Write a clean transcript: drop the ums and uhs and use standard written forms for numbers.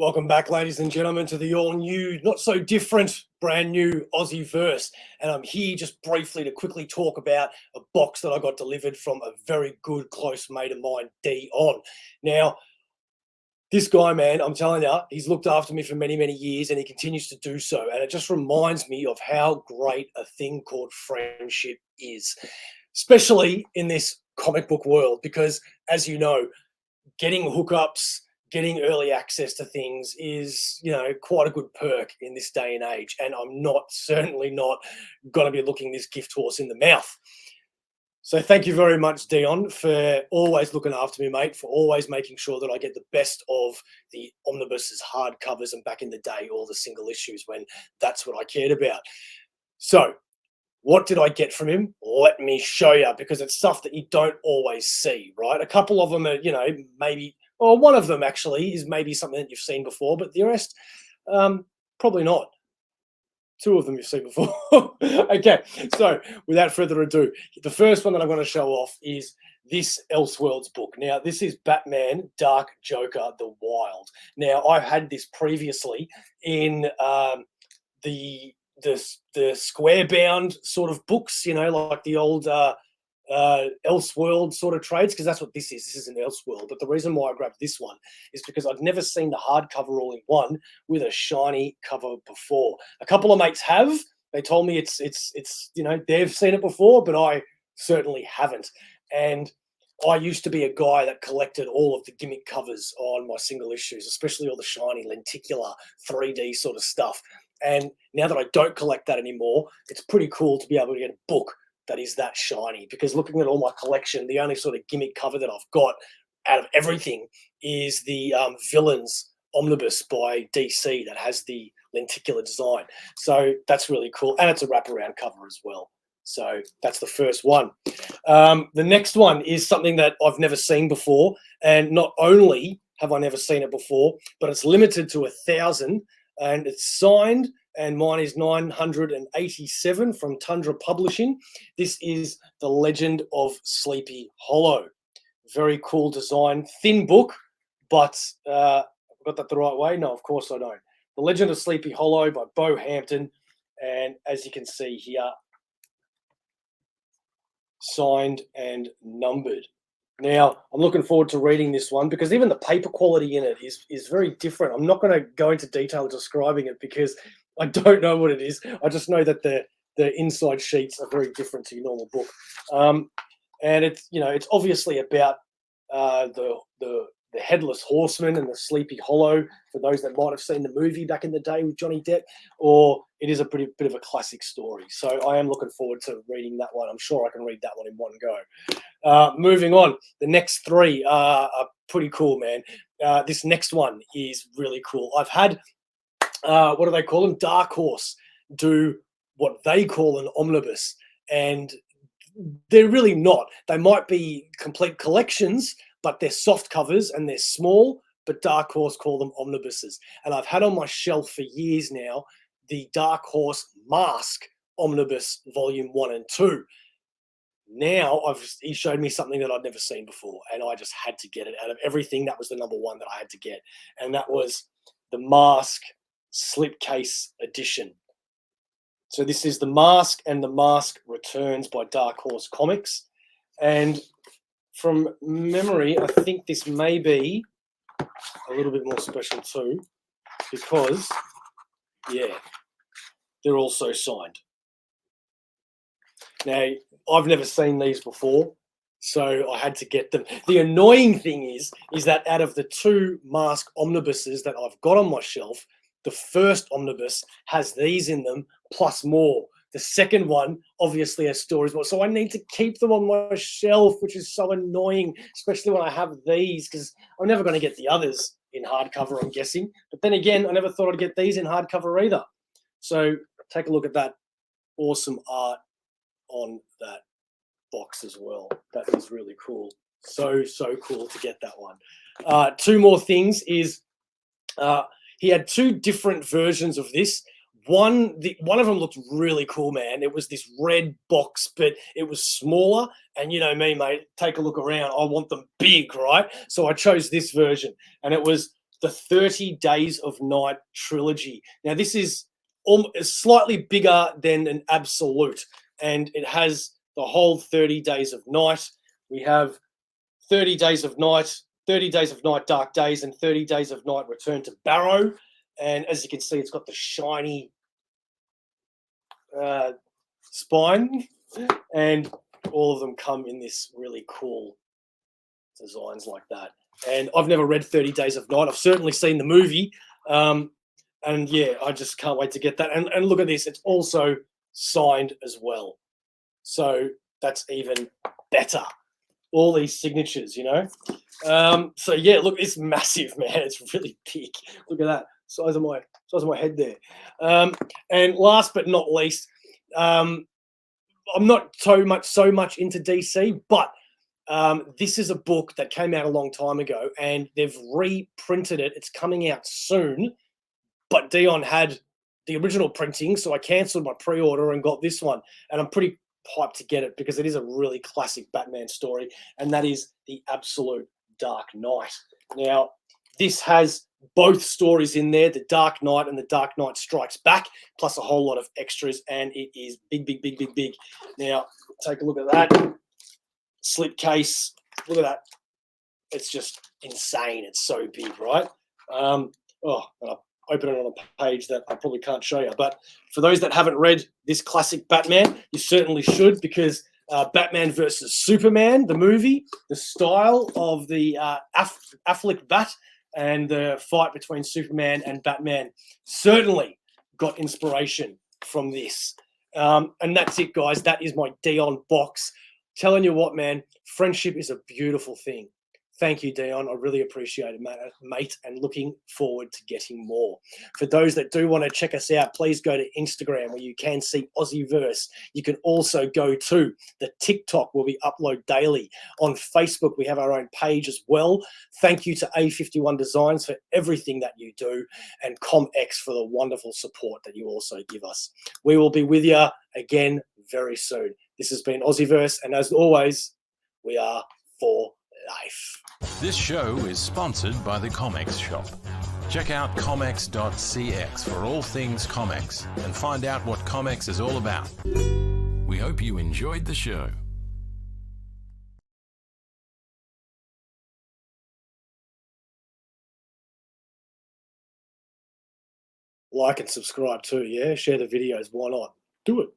Welcome back, ladies and gentlemen, to the all-new, not so different, brand new AussieVerse. And I'm here just briefly to quickly talk about a box that I got delivered from a very good close mate of mine, Dion. Now, this guy, man, I'm telling you, he's looked after me for many, many years and he continues to do so. And it just reminds me of how great a thing called friendship is, especially in this comic book world, because as you know, getting hookups, getting early access to things is, quite a good perk in this day and age. And I'm certainly not going to be looking this gift horse in the mouth. So thank you very much, Dion, for always looking after me, mate, for always making sure that I get the best of the OmniBeau's hardcovers and back in the day, all the single issues when that's what I cared about. So what did I get from him? Let me show you, because it's stuff that you don't always see, right? A couple of them are, maybe, or one of them actually is maybe something that you've seen before, but the rest, probably not. Two of them you've seen before. Okay, so without further ado, the first one that I'm going to show off is this Elseworlds book. Now, this is Batman Dark Joker The Wild. Now, I've had this previously in the square bound sort of books, like the old Elseworld sort of trades, because that's what this is. This is an Elseworld. But the reason why I grabbed this one is because I'd never seen the hardcover all in one with a shiny cover before. A couple of mates have. They told me it's they've seen it before, but I certainly haven't. And I used to be a guy that collected all of the gimmick covers on my single issues, especially all the shiny lenticular 3D sort of stuff. And now that I don't collect that anymore, it's pretty cool to be able to get a book that is that shiny, because looking at all my collection, the only sort of gimmick cover that I've got out of everything is the Villains Omnibus by DC that has the lenticular design. So that's really cool. And it's a wraparound cover as well. So that's the first one. The next one is something that I've never seen before. And not only have I never seen it before, but it's limited to 1,000 and it's signed, and mine is 987 from Tundra Publishing. This is The Legend of Sleepy Hollow. Very cool design. Thin book, but I got that the right way? No, of course I don't. The Legend of Sleepy Hollow by Bo Hampton. And as you can see here, signed and numbered. Now, I'm looking forward to reading this one because even the paper quality in it is very different. I'm not going to go into detail describing it because I don't know what it is. I just know that the inside sheets are very different to your normal book. And it's obviously about the Headless Horseman and the Sleepy Hollow, for those that might have seen the movie back in the day with Johnny Depp, or it is a bit of a classic story. So I am looking forward to reading that one. I'm sure I can read that one in one go. Moving on, the next three are pretty cool, man. This next one is really cool. I've had, what do they call them? Dark Horse do what they call an omnibus, and they're really not. They might be complete collections, but they're soft covers and they're small, but Dark Horse call them omnibuses. And I've had on my shelf for years now the Dark Horse Mask Omnibus Volume 1 and 2. Now he showed me something that I'd never seen before, and I just had to get it. Out of everything, that was the number one that I had to get, and that was the Mask Slipcase Edition. So this is the Mask and the Mask Returns by Dark Horse Comics. And from memory, I think this may be a little bit more special too, because, yeah, they're also signed. Now, I've never seen these before, so I had to get them. The annoying thing is that out of the two Mask omnibuses that I've got on my shelf, the first omnibus has these in them, plus more. The second one obviously has stories more. So I need to keep them on my shelf, which is so annoying, especially when I have these, because I'm never going to get the others in hardcover, I'm guessing. But then again, I never thought I'd get these in hardcover either. So take a look at that awesome art on that box as well. That is really cool. So cool to get that one. Two more things is he had two different versions of this. One of them looked really cool, man. It was this red box, but it was smaller. And you know me, mate, take a look around. I want them big, right? So I chose this version. And it was the 30 Days of Night trilogy. Now, this is slightly bigger than an absolute, and it has the whole 30 Days of Night. We have 30 Days of Night, 30 Days of Night, Dark Days, and 30 Days of Night, Return to Barrow. And as you can see, it's got the shiny spine, and all of them come in this really cool designs like that. And I've never read 30 Days of Night. I've certainly seen the movie. And yeah, I just can't wait to get that. And look at this. It's also signed as well. So that's even better. All these signatures, you know. So yeah, look, it's massive, man. It's really big. Look at that. Size of my head there. And last but not least, I'm not so much into DC, but this is a book that came out a long time ago, and they've reprinted it. It's coming out soon, but Dion had the original printing, so I cancelled my pre-order and got this one. And I'm pretty hyped to get it because it is a really classic Batman story, and that is The Absolute Dark Knight. Now, this has both stories in there, The Dark Knight and The Dark Knight Strikes Back, plus a whole lot of extras, and it is big, big, big, big, big. Now, take a look at that. Slipcase, look at that. It's just insane. It's so big, right? And I'll open it on a page that I probably can't show you. But for those that haven't read this classic Batman, you certainly should, because Batman versus Superman, the movie, the style of the Affleck Bat, and the fight between Superman and Batman certainly got inspiration from this. And that's it, guys. That is my Dion box. Telling you what, man, friendship is a beautiful thing. Thank you, Dion. I really appreciate it, mate, and looking forward to getting more. For those that do want to check us out, please go to Instagram, where you can see AussieVerse. You can also go to the TikTok, where we upload daily. On Facebook, we have our own page as well. Thank you to A51 Designs for everything that you do, and Comx for the wonderful support that you also give us. We will be with you again very soon. This has been AussieVerse, and as always, we are for life. This show is sponsored by the Comx shop. Check out comx.cx for all things Comx and find out what Comx is all about. We hope you enjoyed the show. Like and subscribe too, yeah? Share the videos, why not? Do it.